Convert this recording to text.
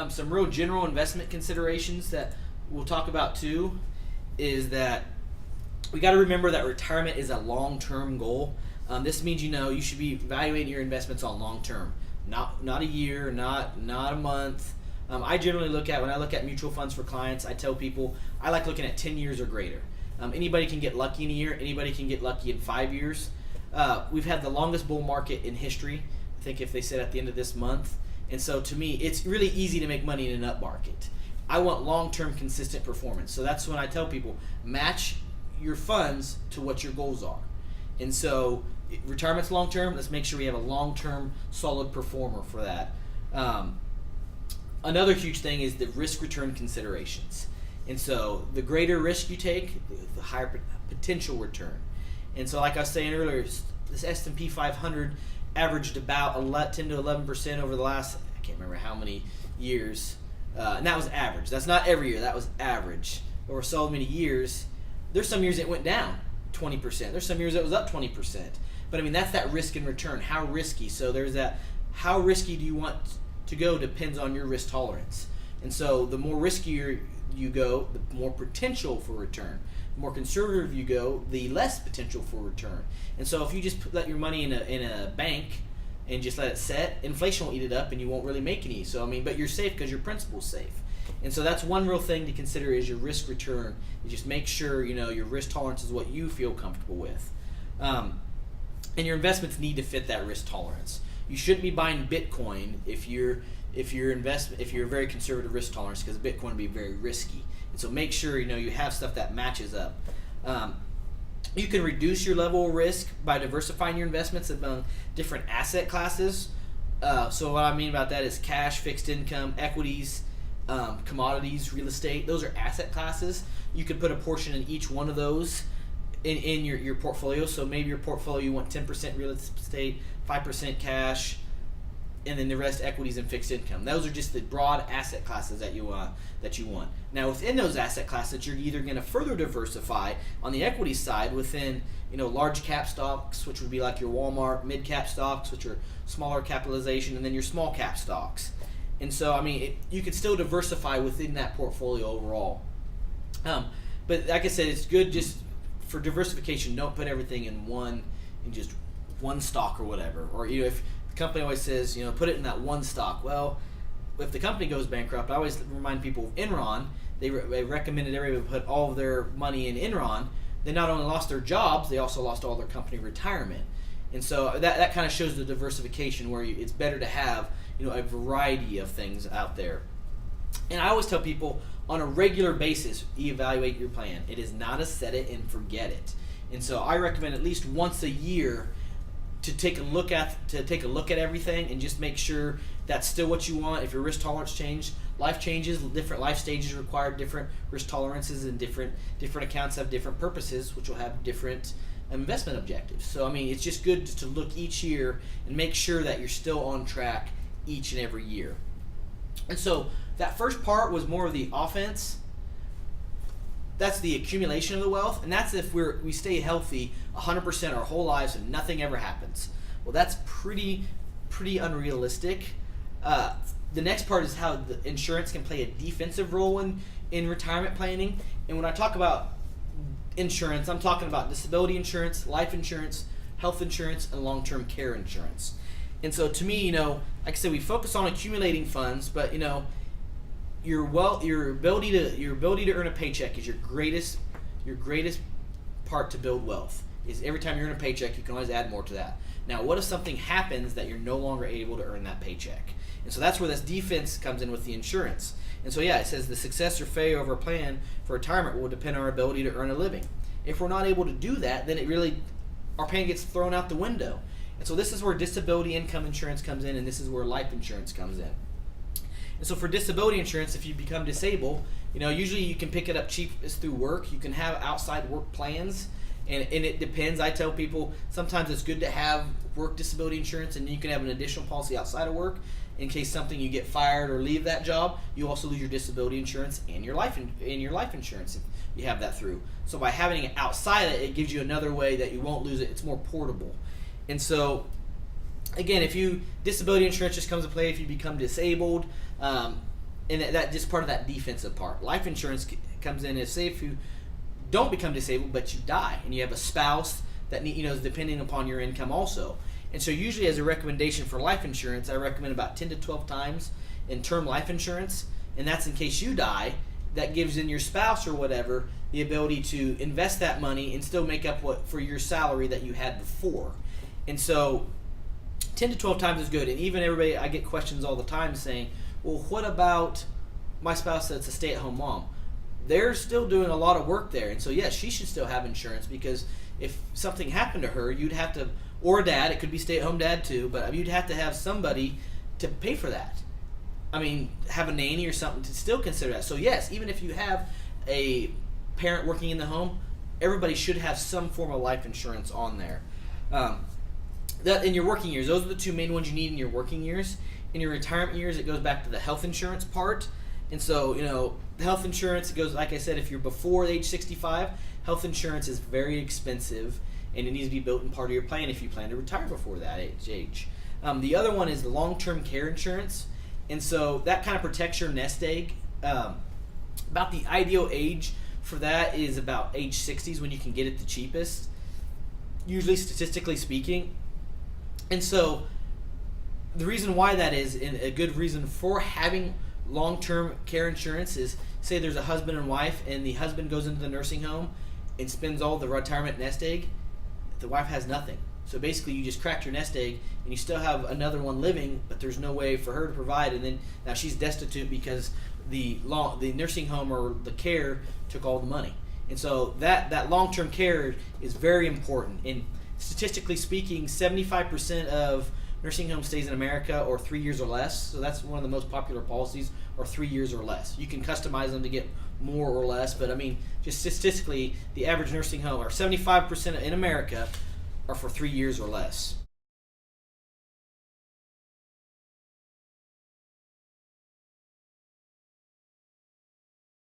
Some real general investment considerations that we'll talk about too is that we got to remember that retirement is a long-term goal. This means you should be evaluating your investments on long-term, not a year, not a month. I generally when I look at mutual funds for clients, I tell people I like looking at 10 years or greater. Anybody can get lucky in a year. Anybody can get lucky in 5 years. We've had the longest bull market in history, I think, if they said at the end of this month. And so to me, it's really easy to make money in an up market. I want long-term consistent performance. So that's when I tell people, match your funds to what your goals are. And so retirement's long-term. Let's make sure we have a long-term solid performer for that. Another huge thing is the risk-return considerations. And so the greater risk you take, the higher potential return. And so like I was saying earlier, this S&P 500 averaged about 10 to 11% over the last, I can't remember how many years. And that was average. That's not every year. That was average. Over so many years, there's some years it went down 20%. There's some years it was up 20%. But I mean, that's that risk and return. How risky? So there's that, how risky do you want to go depends on your risk tolerance. And so the more riskier you go, the more potential for return. The more conservative you go, the less potential for return. And so if you just let your money in a bank and just let it set, inflation will eat it up and you won't really make any. So I mean, but you're safe because your principal's safe. And so that's one real thing to consider is your risk return. You just make sure your risk tolerance is what you feel comfortable with. And your investments need to fit that risk tolerance. You shouldn't be buying Bitcoin if you're a very conservative risk tolerance, because Bitcoin will be very risky. And so make sure you have stuff that matches up. You can reduce your level of risk by diversifying your investments among different asset classes. So what I mean about that is cash, fixed income, equities, commodities, real estate. Those are asset classes. You could put a portion in each one of those in your portfolio. So maybe your portfolio, you want 10% real estate, 5% cash, and then the rest equities and fixed income. Those are just the broad asset classes that you want. Now within those asset classes, you're either going to further diversify on the equity side within large cap stocks, which would be like your Walmart, mid cap stocks, which are smaller capitalization, and then your small cap stocks. And so I mean, you could still diversify within that portfolio overall. But like I said, it's good just for diversification. Don't put everything in just one stock or whatever. Or if the company always says, put it in that one stock. Well, if the company goes bankrupt, I always remind people of Enron. They recommended everybody put all of their money in Enron. They not only lost their jobs, they also lost all their company retirement. And so that kind of shows the diversification where it's better to have a variety of things out there. And I always tell people on a regular basis, evaluate your plan. It is not a set it and forget it. And so I recommend at least once a year to take a look at everything and just make sure that's still what you want. If your risk tolerance changes, life changes, different life stages require different risk tolerances, and different accounts have different purposes, which will have different investment objectives. So I mean, it's just good to look each year and make sure that you're still on track each and every year. And so that first part was more of the offense. That's the accumulation of the wealth, and that's if we stay healthy 100% our whole lives and nothing ever happens. Well, that's pretty unrealistic. The next part is how the insurance can play a defensive role in retirement planning. And when I talk about insurance, I'm talking about disability insurance, life insurance, health insurance, and long-term care insurance. And so to me, like I said, we focus on accumulating funds, but your ability to earn a paycheck is your greatest part to build wealth. Is every time you earn a paycheck, you can always add more to that. Now, what if something happens that you're no longer able to earn that paycheck? And so that's where this defense comes in with the insurance. And so it says the success or failure of our plan for retirement will depend on our ability to earn a living. If we're not able to do that, then our plan gets thrown out the window. And so this is where disability income insurance comes in, and this is where life insurance comes in. And so for disability insurance, if you become disabled, usually you can pick it up cheap as through work. You can have outside work plans, and it depends. I tell people sometimes it's good to have work disability insurance, and you can have an additional policy outside of work in case something you get fired or leave that job. You also lose your disability insurance and your life insurance if you have that through. So by having it outside it gives you another way that you won't lose it. It's more portable. And so again, disability insurance just comes into play if you become disabled. and that just part of that defensive part. Life insurance comes in as, say, if you don't become disabled but you die and you have a spouse that is depending upon your income also. And so usually as a recommendation for life insurance, I recommend about 10 to 12 times in term life insurance, and that's in case you die. That gives in your spouse or whatever the ability to invest that money and still make up for your salary that you had before. And so 10 to 12 times is good. And even everybody, I get questions all the time saying, well, what about my spouse that's a stay-at-home mom? They're still doing a lot of work there. And so, yes, she should still have insurance, because if something happened to her, you'd have to, or dad, it could be stay-at-home dad too, but you'd have to have somebody to pay for that. I mean, have a nanny or something to still consider that. So, yes, even if you have a parent working in the home, everybody should have some form of life insurance on there. That in your working years, those are the two main ones you need in your working years. In your retirement years, it goes back to the health insurance part. And so, health insurance, it goes, like I said, if you're before age 65, health insurance is very expensive, and it needs to be built in part of your plan if you plan to retire before that age. The other one is the long-term care insurance. And so that kind of protects your nest egg. About the ideal age for that is about age 60 is when you can get it the cheapest, usually statistically speaking. And so the reason why that is, and a good reason for having long-term care insurance, is, say there's a husband and wife, and the husband goes into the nursing home and spends all the retirement nest egg, the wife has nothing. So basically you just cracked your nest egg and you still have another one living, but there's no way for her to provide, and then now she's destitute because the nursing home or the care took all the money. And so that long-term care is very important. And statistically speaking, 75% of nursing home stays in America or 3 years or less. So that's one of the most popular policies, or 3 years or less. You can customize them to get more or less, but I mean, just statistically, the average nursing home, or 75% in America, are for 3 years or less.